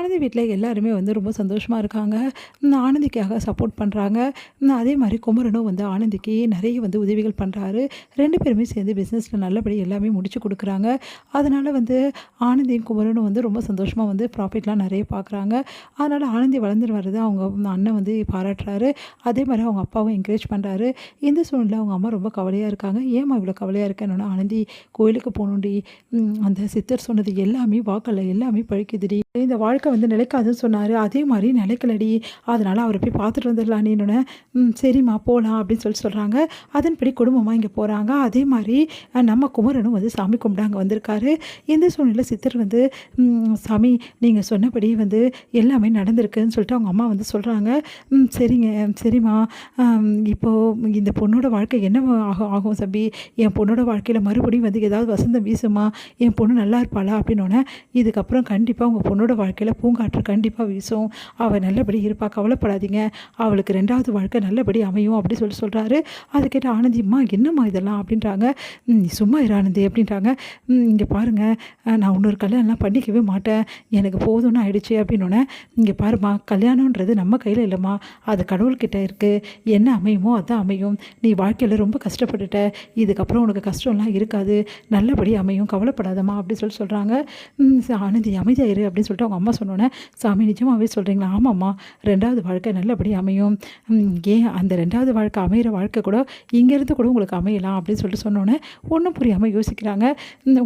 ஆனந்தி வீட்டில் எல்லாருமே வந்து ரொம்ப சந்தோஷமாக இருக்காங்க. ஆனந்திக்காக சப்போர்ட் பண்ணுறாங்க. அதே மாதிரி குமரனும் வந்து ஆனந்திக்கு நிறைய வந்து உதவிகள் பண்ணுறாரு. 2 பேருமே சேர்ந்து பிஸ்னஸில் நல்லபடி எல்லாமே முடிச்சு கொடுக்குறாங்க. அதனால் வந்து ஆனந்தியும் குமரனும் வந்து ரொம்ப சந்தோஷமாக வந்து ப்ராஃபிட்லாம் நிறைய பார்க்குறாங்க. அதனால் ஆனந்தி வளர்ந்துட்டு வர்றது அவங்க அண்ணன் வந்து பாராட்டுறாரு. அதே மாதிரி அவங்க அப்பாவும் என்கரேஜ் பண்ணுறாரு. இந்த சூழ்நிலை அவங்க அம்மா ரொம்ப கவலையாக இருக்காங்க. ஏம்மா இவ்வளோ கவலையாக இருக்கேன்னா, ஆனந்தி கோயிலுக்கு போகணுண்டி, அந்த சித்தர் சொன்னது எல்லாமே வாக்கல்ல எல்லாமே பழிக்குதுடி. இந்த வாழ்க்கை வந்து நிலைக்காதுன்னு சொன்னார். அதே மாதிரி நிலைக்கலடி. அதனால் அவரை போய் பார்த்துட்டு வந்துடலாம் நீனு. சரிம்மா போகலாம் அப்படின்னு சொல்கிறாங்க. அதன்படி குடும்பமாக இங்கே போகிறாங்க. அதே மாதிரி நம்ம குமரனும் வந்து சாமி கும்பிட அங்கே வந்திருக்காரு. இந்த சூழ்நிலை சித்தர் வந்து சாமி நீங்கள் சொன்னபடி வந்து எல்லாமே நடந்திருக்குன்னு சொல்லிட்டு அவங்க அம்மா வந்து சொல்கிறாங்க. சரிங்க சரிம்மா, இப்போது இந்த பொண்ணோட வாழ்க்கை என்ன ஆகும் தம்பி? என் பொண்ணோட வாழ்க்கையில் மறுபடியும் வந்து ஏதாவது வசந்தம் வீசுமா? என் பொண்ணு நல்லா இருப்பாளா? அப்படின்னோடனே இதுக்கப்புறம் கண்டிப்பாக உங்கள் பொண்ணோட வாழ்க்கையில் பூங்காற்று கண்டிப்பாக வீசும். அவள் நல்லபடி இருப்பா, கவலைப்படாதீங்க. அவளுக்கு 2வது வாழ்க்கை நல்லபடி அமையும் அப்படி சொல்கிறாரு. அது கேட்ட ஆனந்திம்மா என்னம்மா இதெல்லாம் அப்படின்றாங்க. சும்மா இரு ஆனந்தி அப்படின்றாங்க. இங்கே பாருங்கள், நான் இன்னொரு கல்யாணம்லாம் பண்ணிக்கவே மாட்டேன், எனக்கு போதும்னு ஆயிடுச்சு அப்படின்னோடனே, இங்கே பாருமா, கல்யாணன்றது நம்ம கையில் இல்லைம்மா, அது கடவுள்கிட்ட இருக்குது. என்ன அமையுமோ அதுதான் அமையும். நீ வாழ்க்கையில் ரொம்ப கஷ்டப்பட்டுட்ட, இதுக்கப்புறம் உனக்கு கஷ்டம்லாம் இருக்காது, நல்லபடி அமையும், கவலைப்படாதம்மா அப்படி சொல்கிறாங்க. ஆனந்தி அமைதியாயிரு அப்படின்னு சொல்லிட்டு அவங்க அம்மா சொன்னோன்னே, சாமி நிஜமாகவே சொல்கிறீங்களா? ஆமாம்மா, 2வது வாழ்க்கை நல்லபடி அமையும். ஏன் அந்த 2வது வாழ்க்கை அமைகிற வாழ்க்கை கூட இங்கேருந்து கூட உங்களுக்கு அமையலாம் அப்படின்னு சொல்லிட்டு சொன்னோன்னே ஒன்றும் புரியாமல் யோசிக்கிறாங்க.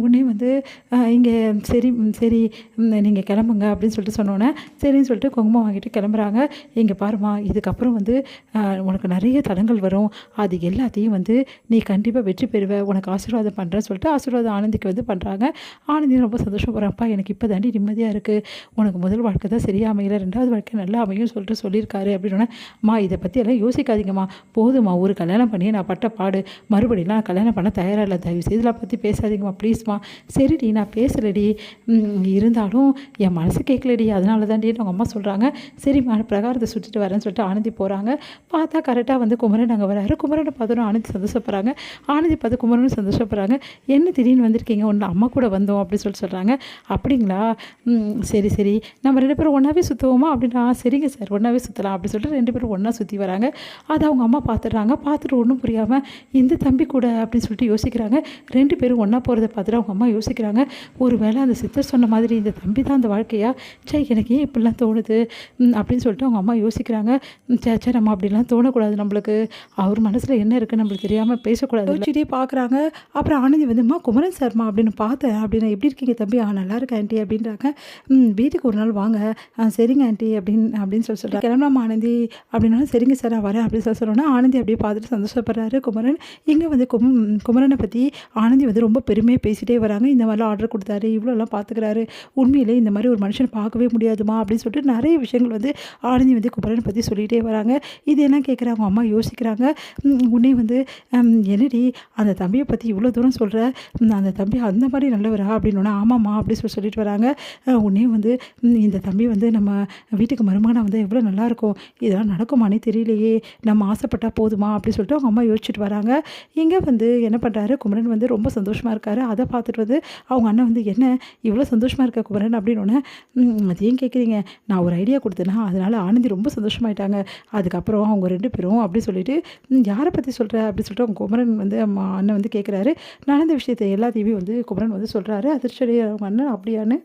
உடனே வந்து இங்கே சரி சரி நீங்கள் கிளம்புங்க அப்படின்னு சொல்லிட்டு சொன்னோன்னே சரின்னு சொல்லிட்டு குங்குமம் வாங்கிட்டு கிளம்புறாங்க. இங்கே பாருமா, இதுக்கப்புறம் வந்து உனக்கு நிறைய தடங்கள் வரும், அது எல்லாத்தையும் வந்து நீ கண்டிப்பாக வெற்றி பெறுவ, உனக்கு ஆசீர்வாதம் பண்ணுறேன்னு சொல்லிட்டு ஆசீர்வாதம் ஆனந்திக்கு வந்து பண்ணுறாங்க. ஆனந்தி ரொம்ப சந்தோஷப்படுறப்பா, எனக்கு இப்போ தாண்டி நிம்மதியாக இருக்குது, உனக்கு முதல் வாழ்க்கை தான் சரியாக அமையல, 2வது வாழ்க்கை நல்லா அமையும் சொல்லியிருக்காரு அப்படின்னோடனே, அம்மா இதை பற்றி எல்லாம் யோசிக்காதீங்கம்மா, போதுமா, ஒரு கல்யாணம் பண்ணி நான் பட்ட பாடு, மறுபடியும் நான் கல்யாணம் பண்ண தயாராக இல்லை, தயவு செய்து இதெல்லாம் பற்றி பேசாதீங்கம்மா ப்ளீஸ்மா. சரிடி நான் பேசலடி, இருந்தாலும் என் மனசு கேட்கலடி, அதனால தான்டி அவங்க அம்மா சொல்கிறாங்க. சரிம்மா பிரகாரத்தை சுற்றிட்டு வரேன்னு சொல்லிட்டு ஆனந்தி போகிறாங்க. பார்த்தா கரெக்டாக வந்து குமரன் அங்கே வராரு. குமரனை பார்த்தோன்னா ஆனந்தி சந்தோஷப்படுறாங்க. ஆனந்தி பார்த்து குமரனும் சந்தோஷப்படுறாங்க. என்ன திடீர்னு வந்திருக்கீங்க? ஒன்று அம்மா கூட வந்தோம் அப்படின்னு சொல்கிறாங்க. அப்படிங்களா, சரி சரி, நம்ம 2 பேரும் ஒன்றாவே சுற்றுவோமா அப்படின்னா, சரிங்க சார் ஒன்றாவே சுற்றலாம் அப்படின்னு சொல்லிட்டு 2 பேரும் ஒன்றா சுற்றி வராங்க. அதை அவங்க அம்மா பார்த்துடுறாங்க. பார்த்துட்டு ஒன்றும் புரியாமல் இந்த தம்பி கூட அப்படின்னு சொல்லிட்டு யோசிக்கிறாங்க. 2 பேரும் ஒன்றா போகிறத பார்த்துட்டு அவங்க அம்மா யோசிக்கிறாங்க, ஒரு வேளை அந்த சித்தர் சொன்ன மாதிரி இந்த தம்பி தான் அந்த வாழ்க்கையா? சே, எனக்கு ஏன் இப்படிலாம் தோணுது அப்படின்னு சொல்லிட்டு அவங்க அம்மா யோசிக்கிறாங்க. சே நம்ம அப்படிலாம் தோணக்கூடாது, நம்மளுக்கு அவர் மனசில் என்ன இருக்குன்னு நம்மளுக்கு தெரியாமல் பேசக்கூடாது யோசிச்சுட்டே பார்க்குறாங்க. அப்புறம் ஆனந்தி வந்துமா, குமரன் சார்மா அப்படின்னு பார்த்தேன் அப்படின்னா, எப்படி இருக்கீங்க தம்பி? நல்லா இருக்கேன் ஆண்டி அப்படின்றாங்க. வீட்டுக்கு ஒரு நாள் வாங்க. சரிங்க ஆண்டி அப்படின்னு சொல்லிட்டு கிளம்பலாமா ஆனந்தி அப்படின்னாலும், சரிங்க சார் நான் வரேன் அப்படின்னு சொன்னோன்னா ஆனந்தி அப்படியே பார்த்துட்டு சந்தோஷப்படுறாரு குமரன். இங்கே வந்து குமரனை பற்றி ஆனந்தி வந்து ரொம்ப பெருமையாக பேசிகிட்டே வராங்க. இந்த மாதிரிலாம் ஆர்டர் கொடுத்தாரு, இவ்வளோலாம் பார்த்துக்கிறாரு, உண்மையிலே இந்த மாதிரி ஒரு மனுஷன் பார்க்கவே முடியாதுமா அப்படின்னு சொல்லிட்டு நிறைய விஷயங்கள் வந்து ஆனந்தி வந்து குமரனை பற்றி சொல்லிகிட்டே வராங்க. இதெல்லாம் கேட்குறாங்க அம்மா யோசிக்கிறாங்க. உடனே வந்து என்னடி அந்த தம்பியை பற்றி இவ்வளோ தூரம் சொல்கிற, அந்த தம்பி அந்த மாதிரி நல்லவரா அப்படின்னோன்னா, ஆமாம்மா அப்படி சொல்லிட்டு வராங்க. உடனே வந்து இந்த தம்பி வந்து நம்ம வீட்டுக்கு மருமகனாக வந்து எவ்வளோ நல்லாயிருக்கும், இதெல்லாம் நடக்குமானே தெரியலையே, நம்ம ஆசைப்பட்டா போதுமா அப்படின்னு சொல்லிட்டு அவங்க அம்மா யோசிச்சுட்டு வராங்க. இங்கே வந்து என்ன பண்ணுறாரு குமரன் வந்து ரொம்ப சந்தோஷமாக இருக்காரு. அதை பார்த்துட்டு வந்து அவங்க அண்ணன் வந்து, என்ன இவ்வளோ சந்தோஷமாக இருக்க குமரன் அப்படின்னோடனே, அது ஏன் கேட்குறீங்க, நான் ஒரு ஐடியா கொடுத்தேன்னா அதனால் ஆனந்தி ரொம்ப சந்தோஷமாயிட்டாங்க. அதுக்கப்புறம் அவங்க 2 பேரும் அப்படி சொல்லிட்டு, யாரை பற்றி சொல்கிற அப்படின்னு சொல்லிட்டு அவங்க குமரன் வந்து அண்ணன் வந்து கேட்குறாரு. நடந்த விஷயத்தை எல்லாத்தையுமே வந்து குமரன் வந்து சொல்கிறாரு. அதிர்ச்சி அவங்க அண்ணன் அப்படியான்னு